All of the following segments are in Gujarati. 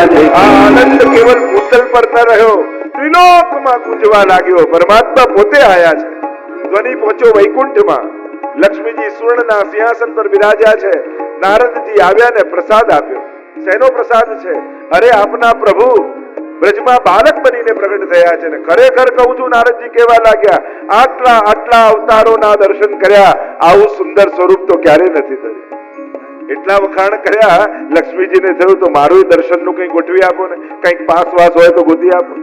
આનંદ કેવલ ભૂતલ પર ન રહ્યો, ત્રિલોકમાં ગુંજવા લાગ્યો. પરમાત્મા પોતે આયા છે. ધ્વનિ પહોંચ્યો વૈકુંઠમાં. લક્ષ્મીજી સુવર્ણના સિંહાસન પર બિરાજ્યા છે. નારદજી આવ્યા ને પ્રસાદ આપ્યો. શેનો પ્રસાદ છે? અરે આપના પ્રભુ બ્રજમાં બાળક બનીને પ્રગટ થયા છે ને ખરેખર કહું છું, નારદજી કહેવા લાગ્યા, આટલા આટલા અવતારોના દર્શન કર્યા, આવું સુંદર સ્વરૂપ તો ક્યારે નથી થયું. એટલા વખાણ કર્યા. લક્ષ્મીજીને થયું તો મારું દર્શનનું કંઈ ગોઠવી આપો ને, કંઈક પાસવાસ હોય તો ગોતી આપો.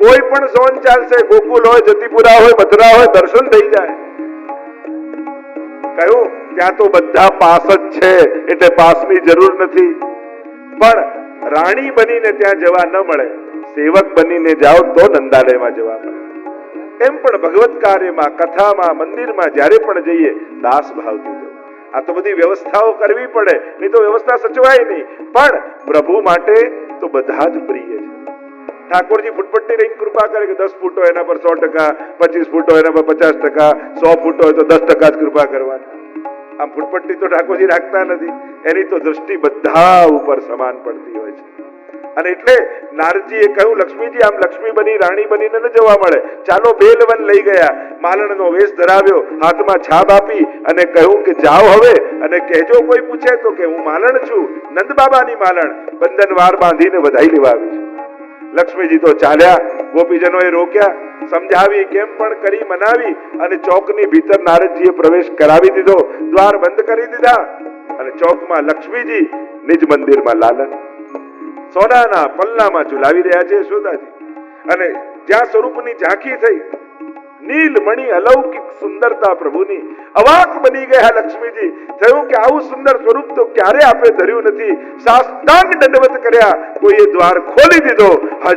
કોઈ પણ ઝોન ચાલશે, ગોકુલ હોય, જતીપુરા હોય, મથુરા હોય, દર્શન થઈ જાય. કહ્યું ત્યાં તો બધા પાસ જ છે, એટલે પાસની જરૂર નથી. પણ રાણી બનીને ત્યાં જવા ન મળે, સેવક બનીને જાઓ તો નંદાલયમાં જવા મળે. એમ પણ ભગવત કાર્યમાં, કથામાં, મંદિરમાં જ્યારે પણ જઈએ દાસ ભાવથી જવું. આ તો બધી વ્યવસ્થાઓ કરવી પડે, નહીં તો વ્યવસ્થા સચવાય નહીં. પણ પ્રભુ માટે તો બધા જ પ્રિય છે. ઠાકોરજી ફૂટપટ્ટી રહીને કૃપા કરે કે 10 ફૂટ હોય એના પર 100%, 25 ફૂટ હોય એના પર 50%, 100 ફૂટ હોય તો 10% જ કૃપા કરવાની. આમ ફૂટપટ્ટી તો ઠાકોરજી રાખતા નથી. એની તો દ્રષ્ટિ બધા ઉપર સમાન પડતી હોય છે. અને એટલે નારદજીએ કહ્યું, લક્ષ્મીજી આમ લક્ષ્મી બની રાણી બનીને ન જવા મળે, ચાલો બેલવન લઈ ગયા. માલણનો વેશ ધરાવ્યો, હાથમાં છાપ આપી અને કહ્યું કે જાઓ હવે અને કહેજો કોઈ પૂછે તો કે હું માલણ છું, નંદ બાબાની માલણ, બંધન વાર બાંધીને વધાઈ લેવા આવી છું. લક્ષ્મીજી તો ચાલ્યા. ગોપીજનોએ રોક્યા, સમજાવી, કેમ પણ કરી મનાવી અને ચોકની ભીતર નારદજીએ પ્રવેશ કરાવી દીધો. દ્વાર બંધ કરી દીધા અને ચોકમાં લક્ષ્મીજી, નિજ મંદિરમાં લાલન સોનાના પલ્લામાં ઝુલાવી રહ્યા છે યશોદાજી. અને જ્યાં સ્વરૂપની ઝાંખી થઈ, નીલમણી અલૌકિક સુંદરતા પ્રભુની, અવાક બની ગયા લક્ષ્મીજી. થયું કે આવું સુંદર સ્વરૂપ તો ક્યારે આપે ધર્યું નથી. સાષ્ટાંગ દંડવત કર્યા. કોઈએ દ્વાર ખોલી દીધો,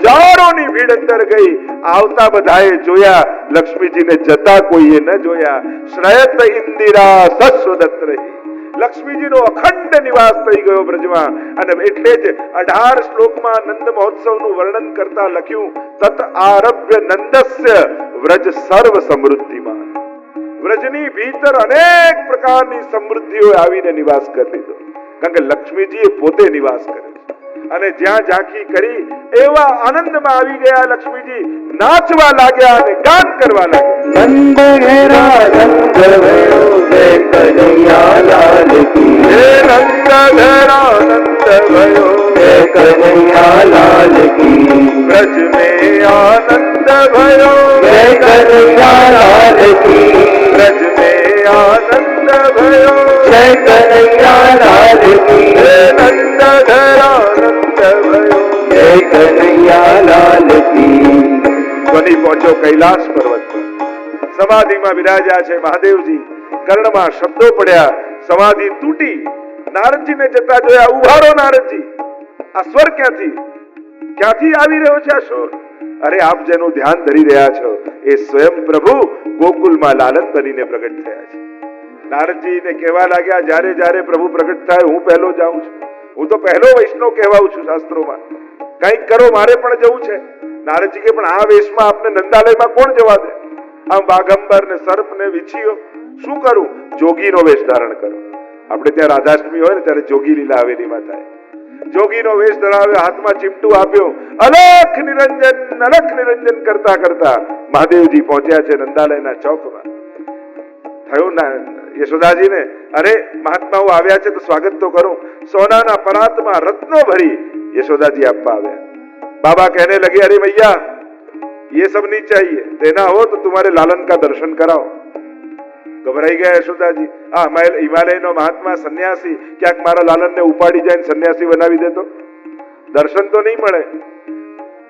હજારોની ભીડ અંદર ગઈ. આવતા બધાએ જોયા, લક્ષ્મીજીને જતા કોઈએ ન જોયા. શ્રયત ઇન્દિરા સસ્વદત રહી. લક્ષ્મીજીનો અખંડ નિવાસ થઈ ગયો બ્રજમાં. અને એટલે જ 18 શ્લોકમાં નંદ મહોત્સવનું વર્ણન કરતા લખ્યું, તત આરભ્ય નંદસ્ય વ્રજ સર્વ સમૃદ્ધિમાં. વ્રજની ભીતર અનેક પ્રકારની સમૃદ્ધિઓ આવીને નિવાસ કરી લીધો. કારણ કે લક્ષ્મીજીએ પોતે નિવાસ કર્યો છે. અને જ્યાં ઝાંખી કરી એવા આનંદમાં આવી ગયા લક્ષ્મીજી. નાચવા લાગ્યા અને ગાન કરવા લાગ્યા. નંદ ઘેરા નંદ ભયો જય કનૈયા લાલ કી. હે નંદ ઘેરા નંદ ભયો જય કનૈયા લાલ કી. ब्रज में आनंद भयो जय कन्हैया लाल की. ब्रज में आनंद भयो जय कन्हैया लाल की. नंद धरानंद भयो जय कन्हैया लाल की. ધ્વનિ પહોંચ્યો કૈલાસ પર્વત પર. સમાધિમાં બિરાજ્યા છે મહાદેવજી. કર્ણમાં શબ્દો પડ્યા, સમાધિ તૂટી. નારદજીને જતા જોયા. ઉભારો નારદજી, આ સ્વર ક્યાંથી આવી રહ્યો છે આ શોર? અરે આપ જેનું ધ્યાન ધરી રહ્યા છો એ સ્વયં પ્રભુ ગોકુલમાં લાલન બનીને પ્રગટ થયા છે. નારદજીને કહેવા લાગ્યા, જ્યારે જ્યારે પ્રભુ પ્રગટ થાય હું પહેલો જાઉં છું. હું તો પહેલો વૈષ્ણવ કહેવાઉં છું શાસ્ત્રોમાં. કંઈક કરો, મારે પણ જવું છે. નારદજી કે પણ આ વેશમાં આપને નંદાલયમાં કોણ જવા દે? આમ વાઘંબર ને સર્પ ને વીછીઓ, શું કરું? જોગીનો વેશ ધારણ કરો. આપણે ત્યાં રાધાષ્ટમી હોય ને ત્યારે જોગી લીલા હવેલીમાં થાય. જોગીનો વેશ ધરાવ્યો, હાથમાં ચીમટું આપ્યો, અલખ નિરંજન કરતા કરતા મહાદેવજી પહોંચ્યા છે નંદાલયના ચોકમાં. થયું ના યશોદાજીને, અરે મહાત્માઓ આવ્યા છે તો સ્વાગત તો કરું. સોનાના પરાતમાં રત્નો ભરી यशोदा आपा आवे। बाबा कहने लगे अरे भैया ये सब नहीं चाहिए, देना हो तो तुम्हारे लालन का दर्शन कराओ। गभराई गया यशोदा जी, हिमालय नो महात्मा सन्यासी क्या मारा लालन ने उपाड़ी जाए सन्यासी बनावी दे तो दर्शन तो नहीं मळे।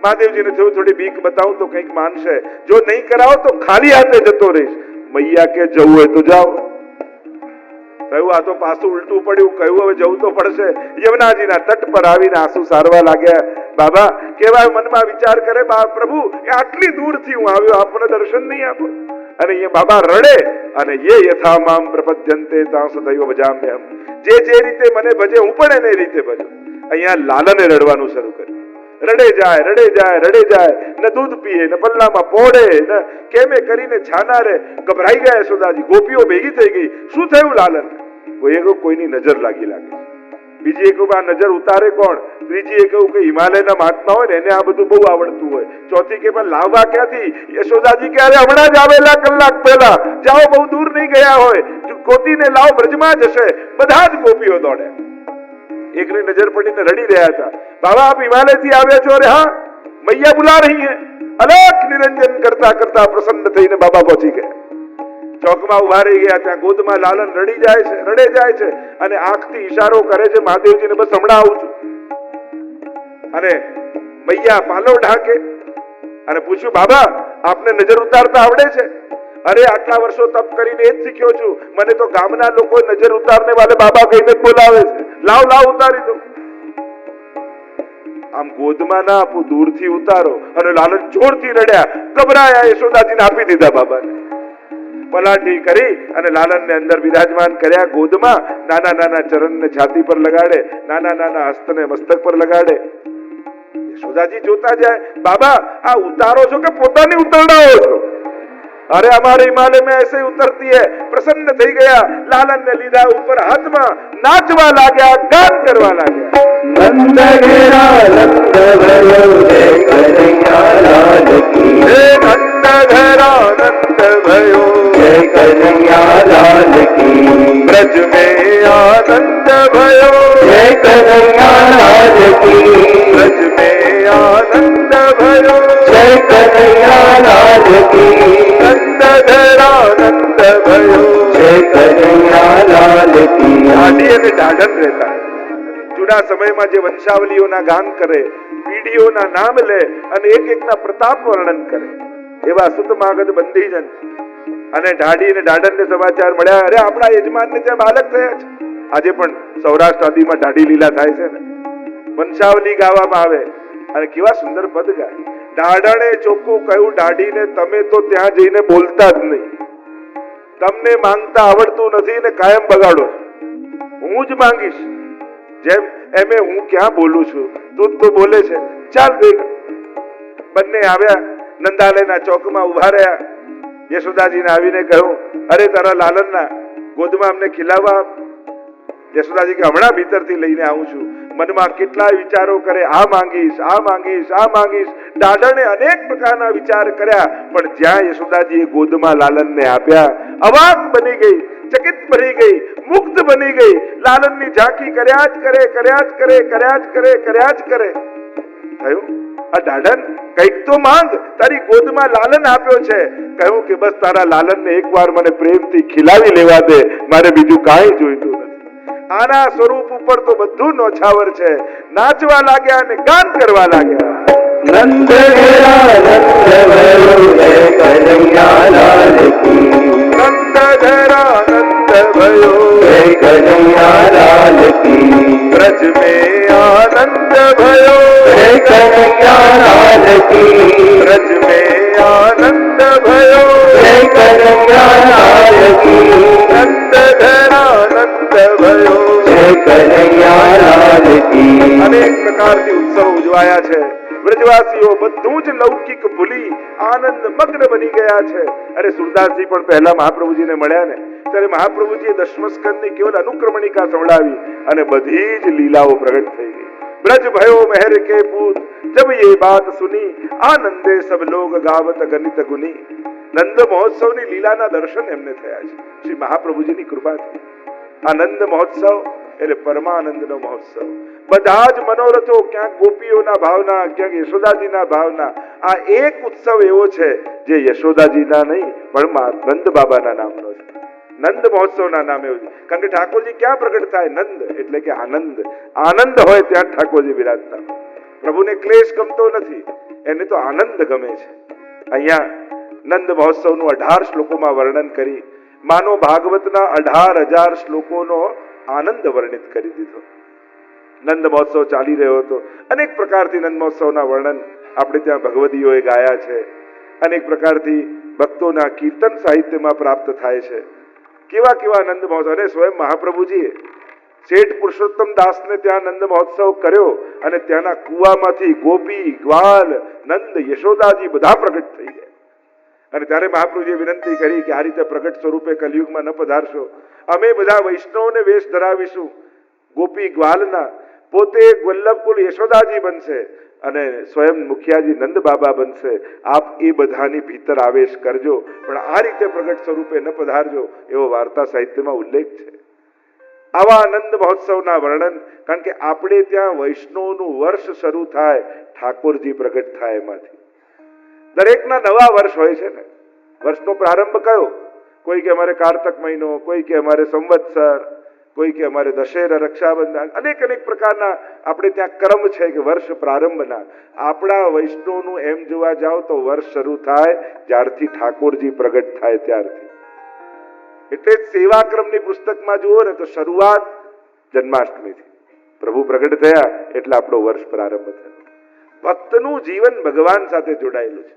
महादेव जी ने थोड़ी बीक बताऊं तो कईक मानशे, जो नहीं कराओ तो खाली हाथे जतो रहीश। मैया के जવું હોય તો જાઓ। કહ્યું આ તો પાછું ઉલટું પડ્યું, કહ્યું હવે જવું તો પડશે। યમુનાજીના તટ પર આવીને આંસુ સારવા લાગ્યા। બાબા કેવા મનમાં વિચાર કરે, પ્રભુ આટલી દૂરથી હું આવ્યો, આપને દર્શન નહીં આપો। અને એ બાબા રડે અને ये यथा माम प्रपद्यन्ते तां सदैव भजाम्यहम्, જે રીતે મને ભજે હું પણ એને રીતે ભજું। અહીંયા લાલને રડવાનું શરૂ કર્યું। રડે જાય ન દૂધ પીએ ન પલ્લામાં પોડે ન કેમે કરીને છાના રે। ગભરાઈ ગયા યશોદાજી, ગોપીઓ ભેગી થઈ ગઈ। શું થયું લાલન? કોઈની નજર લાગે। બીજી એક આ નજર ઉતારે કોણ, ત્રીજી એક એવું કે હિમાલયના મહાત્મા હોય ને એને આ બધું બહુ આવડતું હોય, ચોથી કે પણ લાવવા ક્યાંથી? યશોદાજી કે અરે હમણાં જ આવેલા કલાક પહેલા, જાઓ બહુ દૂર નહીં ગયા હોય, ગોતીને લાવ, બ્રજમાં જશે. બધા જ ગોપીઓ દોડે. એકની નજર પડીને રડી રહ્યા હતા, બાબા આપ હિમાલય થી આવ્યા છો? અરે હા, મૈયા બુલા રહી હૈ. અલખ નિરંજન કરતા કરતા પ્રસન્ન થઈને બાબા પહોંચી ગયા. ચોકમાં ઉભા રહી ગયા. ત્યાં ગોદમાં લાલન રડે જાય છે અને આંખથી ઈશારો કરે છે મહાદેવજીને, બસ હમણાં આવું છું. અને મૈયા પાલો ઢાકે અને પૂછ્યું, બાબા આપને નજર ઉતારતા આવડે છે? અરે આટલા વર્ષો તપ કરીને એ જ શીખ્યો છું, મને તો ગામના લોકો નજર ઉતારને વાલે બાબા કહીને જ બોલાવે છે, લાવ ઉતારી દો. આમ ગોદમાં ના આપું, દૂરથી ઉતારો. અને લાલન જોરથી રડ્યા, ગભરાયા, યશોદાજીને આપી દીધા બાબાને. પલાટી કરી અને લાલનને અંદર બિરાજમાન કર્યા ગોદમાં. નાના નાના ચરણને છાતી પર લગાડે, નાના નાના હસ્તને મસ્તક પર લગાડે. યશોદાજી જોતા જાય, બાબા આ ઉતારો છો કે પોતાની ઉતરડાઓ છો? अरे हमारे हिमालय में ऐसे ही उतरती है. प्रसन्न થઈ ગયા, લાલન ને લીધા ઉપર હાથમાં, નાચવા લાગ્યા, ગાન કરવા લાગ્યા. નંદ ઘેરા નંદ ભયો જય કનૈયા લાલ કી. હે નંદ ઘેરા નંદ ભયો જય કનૈયા લાલ કી. ब्रज में आनंद भयो જય કનૈયા લાલ કી. ब्रज में आनंद भयो જય કનૈયા લાલ કી. नंद घरा नंद भयो. જય કનૈયા લાલ કી. ઢાઢી અને ઢાઢન રહેતા. જૂના સમયમાં જે વંશાવલીઓના ગાન કરે, પીઢીઓના નામ લે અને એક એકના પ્રતાપ વર્ણન કરે, એવા સુતમાગધ બંધીજન અને ઢાઢી અને ઢાઢન ને સમાચાર મળ્યા, અરે આપણા યજમાનને ત્યાં બાલક થયા છે. આજે પણ સૌરાષ્ટ્ર આદિમાં ઢાઢી લીલા થાય છે ને, વંશાવલી ગાવામાં આવે અને કેવા સુંદર પદ ગાય. ઢાઢણે ચોખ્ખું કહ્યું ઢાઢીને, તમે તો ત્યાં જઈને બોલતા જ નહીં, તમને માંગતા આવડતું નથી ને કાયમ બગાડો. હું જ માંગીશ, જેમ એમે હું ક્યાં બોલું છું, તું તો બોલે છે, ચાલ દેખ. બંને આવ્યા, નંદાલયના ચોકમાં ઉભા રહ્યા. યશોદાજીને આવીને કહ્યું, અરે તારા લાલનના ગોદમાં અમને ખીલાવવા. યશોદાજી કે હમણાં ભીતરથી લઈને આવું છું. મનમાં કેટલાય વિચારો કરે, આ માંગીશ, આ માંગીશ, આ માંગીશ. ડાઢણે અનેક પ્રકારના વિચાર કર્યા, પણ જ્યાં યશોદાજીએ ગોદમાં લાલનને આપ્યા, અવાક બની ગઈ, ચકિત બની ગઈ, મુગ્ધ બની ગઈ. લાલનની ઝાંખી કર્યા જ કરે, કર્યા જ કરે, કર્યા જ કરે, કર્યા જ કરે. થયું, આ ડાઢન કઈક તો માંગ, તારી ગોદમાં લાલન આપ્યો છે. કહ્યું કે બસ તારા લાલનને એકવાર મને પ્રેમથી ખીલાવી લેવા દે, મારે બીજું કાંઈ જોઈતું નથી. આના સ્વરૂપ ઉપર તો બધું નોછાવર છે. નાચવા લાગ્યા અને ગાન કરવા લાગ્યા. નંદ ઘેરા નંદ ભયો જય કનૈયા લાલ કી. નંદ ઘેરા નંદ ભયો જય કનૈયા લાલ કી. ब्रज में आनंद भयो જય કનૈયા લાલ કી. ब्रज में आनंद भयो જય કનૈયા લાલ કી. नंद घरा नंद भयो. જય કનૈયા લાલ કી. અનેક પ્રકારથી ઉત્સવ ઉજવાયા છે. વ્રજવાસીઓ બધું જ લૌકિક ભૂલી આનંદ મગ્ન બની ગયા છે. અરે સુરદાસજી પણ પહેલા મહાપ્રભુજીને મળ્યા ને, ત્યારે મહાપ્રભુજીએ દશમ સ્કંદની કેવલ અનુક્રમણિકા સંભળાવી અને બધી જ લીલાઓ પ્રગટ થઈ ગઈ. ब्रज भयो मेहर के पूत जब ये बात सुनी आनंदे सब लोग गावत गणित गुनी. નંદ મહોત્સવની લીલાના દર્શન એમને થયા છે શ્રી મહાપ્રભુજીની કૃપાથી. આનંદ મહોત્સવ એટલે પરમાનંદનો મહોત્સવ. બધા જ મનોરથો, ક્યાંક ગોપીઓના ભાવના, ક્યાંક યશોદાજીના ભાવના. આ એક ઉત્સવ એવો છે જે યશોદાજીના નહીં પણ નંદ બાબાના નામનો છે. નંદ મહોત્સવના નામે એવું છે. કારણ કે ઠાકોરજી ક્યાં પ્રગટ થાય? નંદ એટલે કે આનંદ. આનંદ હોય ત્યાં ઠાકોરજી બિરાજતા. પ્રભુને ક્લેશ ગમતો નથી, એને તો આનંદ ગમે છે. અહીંયા નંદ મહોત્સવનું 18 શ્લોકોમાં વર્ણન કરી માનો ભાગવતના 18,000 શ્લોકોનો આનંદ વર્ણિત કરી દીધો. નંદ મહોત્સવ ચાલી રહ્યો હતો. અનેક પ્રકારથી નંદ મહોત્સવના વર્ણન આપણે ત્યાં ભગવદીઓએ ગાયા છે. અનેક પ્રકારથી ભક્તોના કીર્તન સાહિત્યમાં પ્રાપ્ત થાય છે. કેવા કેવા નંદ મહોત્સવ. અને સ્વયં મહાપ્રભુજીએ શેઠ પુરુષોત્તમ દાસને ત્યાં નંદ મહોત્સવ કર્યો અને ત્યાંના કુવામાંથી ગોપી, ગ્વાલ, નંદ, યશોદાજી બધા પ્રગટ થઈ ગયા. અને ત્યારે મહાપ્રભુજીએ વિનંતી કરી કે આ રીતે પ્રગટ સ્વરૂપે કલયુગમાં ન પધારશો, અમે બધા વૈષ્ણવને વેશ ધરાવીશું, ગોપી ગ્વાલના, પોતે વલ્લભકુલ યશોદાજી બનશે અને સ્વયં મુખિયાજી નંદ બાબા બનશે. આપ એ બધાની ભીતર આવેશ કરજો, પણ આ રીતે પ્રગટ સ્વરૂપે ન પધારજો, એવો વાર્તા સાહિત્યમાં ઉલ્લેખ છે. આવા આનંદ મહોત્સવના વર્ણન, કારણ કે આપણે ત્યાં વૈષ્ણવનું વર્ષ શરૂ થાય, ઠાકોરજી પ્રગટ થાય એમાંથી. દરેકના નવા વર્ષ હોય છે ને. વર્ષનો પ્રારંભ કયો? કોઈ કે અમારે કારતક મહિનો, કોઈ કે અમારે સંવત્સર, કોઈ કે અમારે દશેરા, રક્ષાબંધન, અનેક અનેક પ્રકારના આપણે ત્યાં ક્રમ છે કે વર્ષ પ્રારંભના. આપણા વૈષ્ણવનું એમ જોવા જાઓ તો વર્ષ શરૂ થાય જ્યારથી ઠાકોરજી પ્રગટ થાય ત્યારથી. એટલે જ સેવાક્રમની પુસ્તકમાં જુઓ ને તો શરૂઆત જન્માષ્ટમીથી, પ્રભુ પ્રગટ થયા એટલે આપણો વર્ષ પ્રારંભ થયો. ભક્તનું જીવન ભગવાન સાથે જોડાયેલું છે.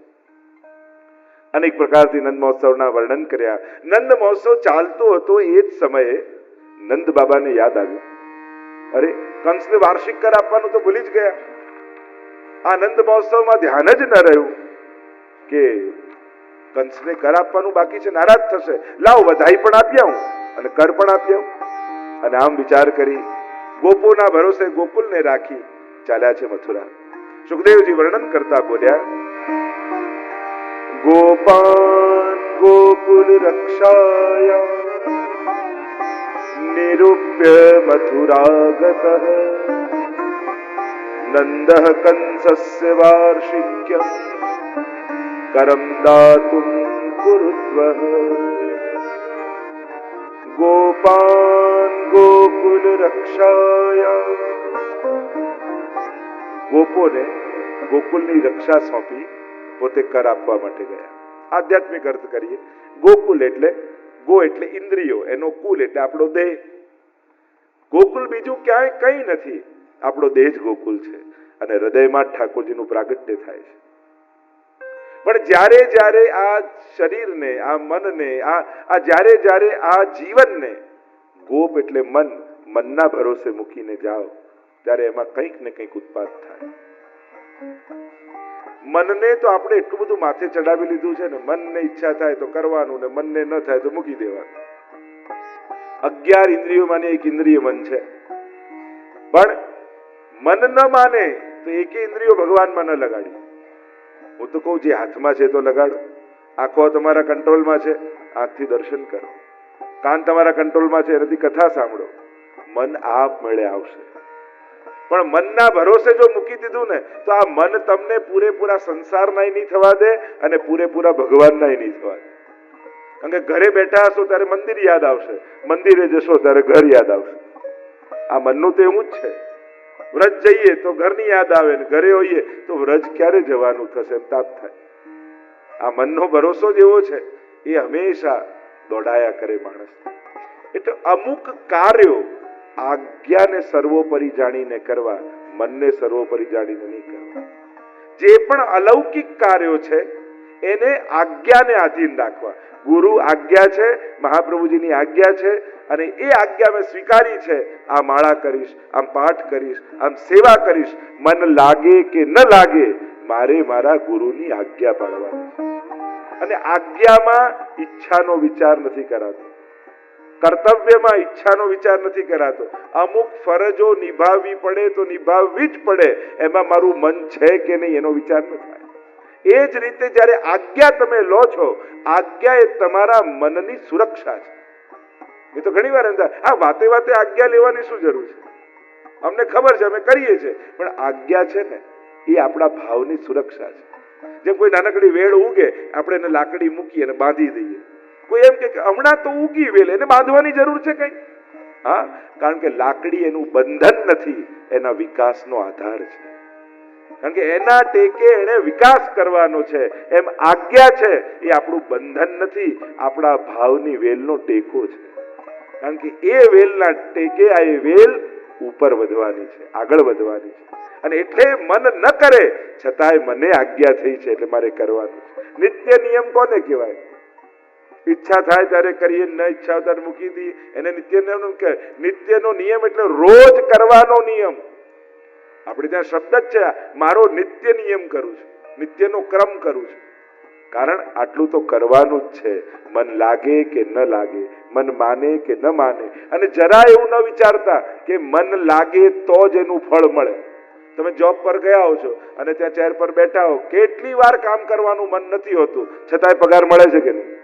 અનેક પ્રકારથી નંદ મહોત્સવના વર્ણન કર્યા. નંદ મહોત્સવ ચાલતો હતો એ જ સમયે નંદ બાબાને યાદ આવ્યું, અરે કંસને વાર્ષિક કર આપવાનું તો ભૂલી જ ગયા. આ નંદ મહોત્સવમાં ધ્યાન જ ન રહ્યું કે કંસને કર આપવાનું બાકી છે, નારાજ થશે, લાવ વધાઈ પણ આપી આવું અને કર પણ આપી આવું. અને આમ વિચાર કરી ગોપોના ભરોસે ગોકુલને રાખી ચાલ્યા છે મથુરા. સુખદેવજી વર્ણન કરતા બોલ્યા, ગોપાન ગોકુલ રક્ષાયા નિરૂપ્ય મથુરાગતઃ નંદઃ કંસસ્ય વાર્ષિક્યં કરમ દાતુમ કુરુત્વઃ. ગોપાન ગોકુલ રક્ષાયા, ગોપોને ગોકુલની રક્ષા સોંપી પોતે કર આપવા માટે ગયા. આધ્યાત્મિક અર્થ કરીએ, ગોકુલ એટલે ગો એટલે ઇન્દ્રિયો, એનો કુલ એટલે આપણો દેહ. ગોકુલ બીજું ક્યાંય કઈ નથી, આપણો દેહ જ ગોકુલ છે અને હૃદયમાં જ ઠાકોરજીનું પ્રાગટ્ય થાય છે. પણ જ્યારે જ્યારે આ શરીરને, આ મનને, આ જ્યારે જ્યારે આ જીવનને ગોપ એટલે મનના ભરોસે મૂકીને જાઓ ત્યારે એમાં કંઈક ને કંઈક ઉત્પાદ થાય. મનને તો આપણે એટલું બધું માથે ચડાવી લીધું છે ને, મનને ઈચ્છા થાય તો કરવાનું ને મનને ન થાય તો મૂકી દેવાનું. 11 ઇન્દ્રિયોમાંની એક ઇન્દ્રિય મન છે, પણ મન ન માને તો એકે ઇન્દ્રિયો ભગવાનમાં ન લગાડી. હું તો કહું જે હાથમાં છે તો લગાડો. આંખો તમારા કંટ્રોલમાં છે, આંખથી દર્શન કરો. કાન તમારા કંટ્રોલમાં છે, એનાથી કથા સાંભળો. મન આપ મળે આવશે. પણ મનના ભરોસે જો મૂકી દીધું ને તો આ મન તમને પૂરેપૂરા સંસારનાય નહીં થવા દે અને પૂરેપૂરા ભગવાનનાય નહીં થવા દે. કારણ કે ઘરે બેઠા હશો ત્યારે મંદિર યાદ આવશે, મંદિરે જશો ત્યારે ઘર યાદ આવશે. આ મનનું તો એવું જ છે. વ્રજ જઈએ તો ઘરની યાદ આવે ને ઘરે હોઈએ તો વ્રજ ક્યારે જવાનું થશે એમ તાપ થાય. આ મનનો ભરોસો જ એવો છે, એ હંમેશા દોડાયા કરે માણસ. એટલે અમુક કાર્યો આજ્ઞાને સર્વોપરી જાણીને કરવા, મનને સર્વોપરી જાણીને નહીં કરવા. જે પણ અલૌકિક કાર્યો છે એને આજ્ઞાને આધીન રાખવા. ગુરુ આજ્ઞા છે, મહાપ્રભુજીની આજ્ઞા છે અને એ આજ્ઞા મેં સ્વીકારી છે. આ માળા કરીશ, આમ પાઠ કરીશ, આમ સેવા કરીશ, મન લાગે કે ન લાગે મારે મારા ગુરુની આજ્ઞા પાળવાની. અને આજ્ઞામાં ઈચ્છાનો વિચાર નથી કરાતો, કર્તવ્યમાં ઈચ્છાનો વિચાર નથી કરાતો. અમુક ફરજો નિભાવવી પડે તો નિભાવવી જ પડે, એમાં મારું મન છે કે નહીં એનો વિચાર ન થાય. એ જ રીતે જ્યારે આજ્ઞા તમે લો છો, આજ્ઞા એ તમારા મનની સુરક્ષા છે. એ તો ઘણી વાર એમ થાય, આ વાતે વાતે આજ્ઞા લેવાની શું જરૂર છે, અમને ખબર છે અમે કરીએ છીએ. પણ આજ્ઞા છે ને એ આપણા ભાવની સુરક્ષા છે. જેમ કોઈ નાનકડી વેળ ઉગે, આપણે એને લાકડી મૂકી અને બાંધી દઈએ. કોઈ એમ કે હમણાં તો ઉગી વેલ, એને બાંધવાની જરૂર છે કઈ? હા, કારણ કે લાકડી એનું બંધન નથી, એના વિકાસનો આધાર છે. કારણ કે એના ટેકે એને વિકાસ કરવાનો છે. એમ આજ્ઞા છે એ આપણું બંધન નથી, આપણા ભાવની વેલનો ટેકો છે. કારણ કે એ વેલના ટેકે આ વેલ ઉપર વધવાની છે, આગળ વધવાની છે. અને એટલે મન ન કરે છતાંય મને આજ્ઞા થઈ છે એટલે મારે કરવાનું છે. નિત્ય નિયમ કોને કહેવાય? ઈચ્છા થાય ત્યારે કરીએ, ન ઈચ્છા ત્યારે મૂકી દઈએ, એને નિત્ય નિયમ કહેવાય. નિત્યનો નિયમ એટલે રોજ કરવાનો નિયમ. આપણે ત્યાં શબ્દ જ છે, મારો નિત્ય નિયમ કરું છું, નિત્યનો ક્રમ કરું છું. કારણ આટલું તો કરવાનું જ છે, મન લાગે કે ન લાગે. મન માને કે ન માને, અને જરા એવું ન વિચારતા કે મન લાગે તો જ એનું ફળ મળે. તમે જોબ પર ગયા હો છો અને ત્યાં ચેર પર બેઠા હો, કેટલી વાર કામ કરવાનું મન નથી હોતું, છતાંય પગાર મળે છે કે નહીં?